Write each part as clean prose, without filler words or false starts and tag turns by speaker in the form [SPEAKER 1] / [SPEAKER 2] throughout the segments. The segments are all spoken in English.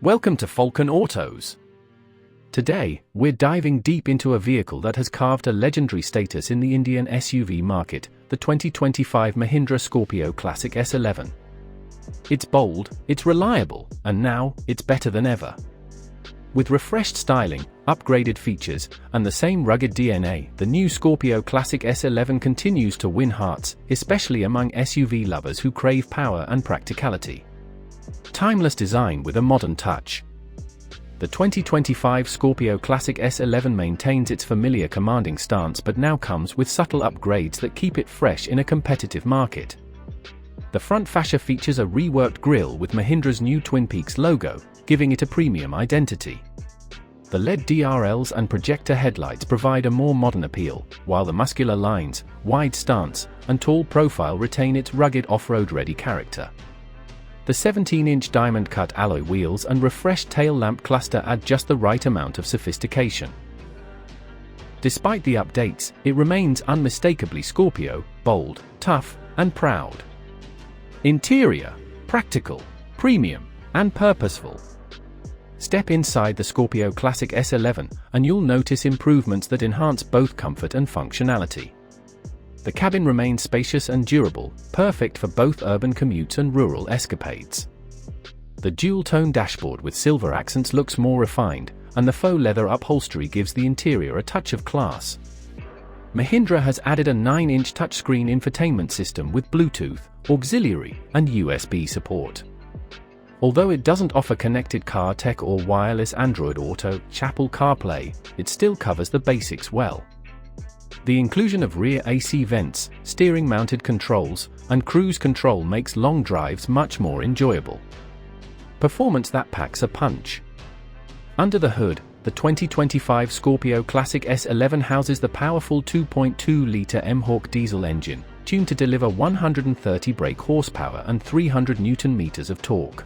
[SPEAKER 1] Welcome to Falcon Autos. Today, we're diving deep into a vehicle that has carved a legendary status in the Indian SUV market, the 2025 Mahindra Scorpio Classic S11. It's bold, it's reliable, and now, it's better than ever. With refreshed styling, upgraded features, and the same rugged DNA, the new Scorpio Classic S11 continues to win hearts, especially among SUV lovers who crave power and practicality. Timeless design with a modern touch. The 2025 Scorpio Classic S11 maintains its familiar commanding stance but now comes with subtle upgrades that keep it fresh in a competitive market. The front fascia features a reworked grille with Mahindra's new Twin Peaks logo, giving it a premium identity. The LED DRLs and projector headlights provide a more modern appeal, while the muscular lines, wide stance, and tall profile retain its rugged off-road ready character. The 17-inch diamond-cut alloy wheels and refreshed tail lamp cluster add just the right amount of sophistication. Despite the updates, it remains unmistakably Scorpio, bold, tough, and proud. Interior, practical, premium, and purposeful. Step inside the Scorpio Classic S11, and you'll notice improvements that enhance both comfort and functionality. The cabin remains spacious and durable, perfect for both urban commutes and rural escapades. The dual-tone dashboard with silver accents looks more refined, and the faux leather upholstery gives the interior a touch of class. Mahindra has added a 9-inch touchscreen infotainment system with Bluetooth, auxiliary, and USB support. Although it doesn't offer connected car tech or wireless Android Auto, Apple CarPlay, it still covers the basics well. The inclusion of rear AC vents, steering-mounted controls, and cruise control makes long drives much more enjoyable. Performance that packs a punch. Under the hood, the 2025 Scorpio Classic S11 houses the powerful 2.2-litre mHawk diesel engine, tuned to deliver 130 brake horsepower and 300 Nm of torque.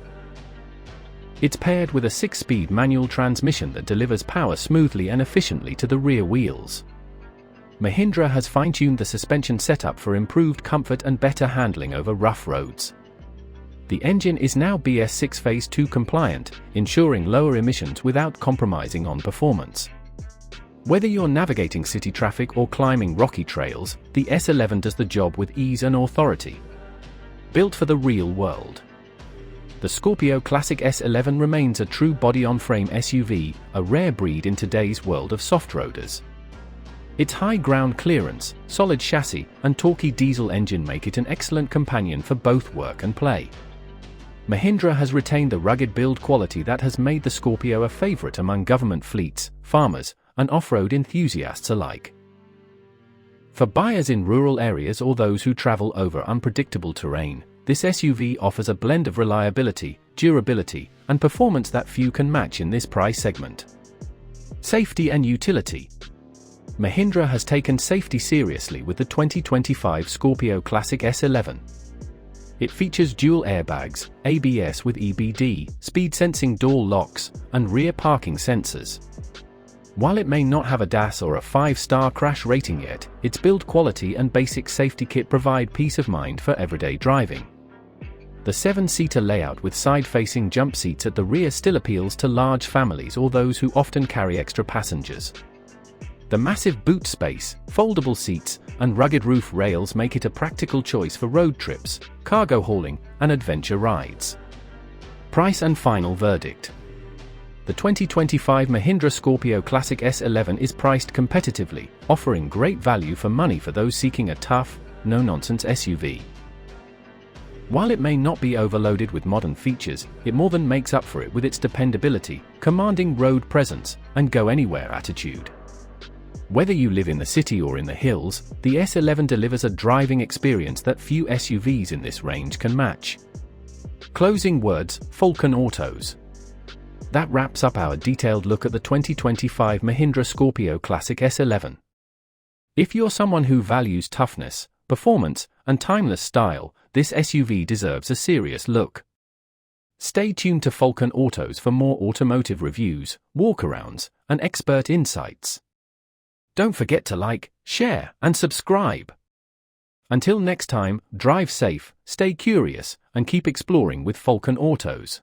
[SPEAKER 1] It's paired with a 6-speed manual transmission that delivers power smoothly and efficiently to the rear wheels. Mahindra has fine-tuned the suspension setup for improved comfort and better handling over rough roads. The engine is now BS6 Phase 2 compliant, ensuring lower emissions without compromising on performance. Whether you're navigating city traffic or climbing rocky trails, the S11 does the job with ease and authority. Built for the real world. The Scorpio Classic S11 remains a true body-on-frame SUV, a rare breed in today's world of soft-roaders. Its high ground clearance, solid chassis, and torquey diesel engine make it an excellent companion for both work and play. Mahindra has retained the rugged build quality that has made the Scorpio a favorite among government fleets, farmers, and off-road enthusiasts alike. For buyers in rural areas or those who travel over unpredictable terrain, this SUV offers a blend of reliability, durability, and performance that few can match in this price segment. Safety and utility. Mahindra has taken safety seriously with the 2025 Scorpio Classic S11. It features dual airbags, ABS with EBD, speed-sensing door locks, and rear parking sensors. While it may not have a DAS or a 5-star crash rating yet, its build quality and basic safety kit provide peace of mind for everyday driving. The 7-seater layout with side-facing jump seats at the rear still appeals to large families or those who often carry extra passengers. The massive boot space, foldable seats, and rugged roof rails make it a practical choice for road trips, cargo hauling, and adventure rides. Price and final verdict. The 2025 Mahindra Scorpio Classic S11 is priced competitively, offering great value for money for those seeking a tough, no-nonsense SUV. While it may not be overloaded with modern features, it more than makes up for it with its dependability, commanding road presence, and go-anywhere attitude. Whether you live in the city or in the hills, the S11 delivers a driving experience that few SUVs in this range can match. Closing words, Falcon Autos. That wraps up our detailed look at the 2025 Mahindra Scorpio Classic S11. If you're someone who values toughness, performance, and timeless style, this SUV deserves a serious look. Stay tuned to Falcon Autos for more automotive reviews, walkarounds, and expert insights. Don't forget to like, share, and subscribe. Until next time, drive safe, stay curious, and keep exploring with Falcon Autos.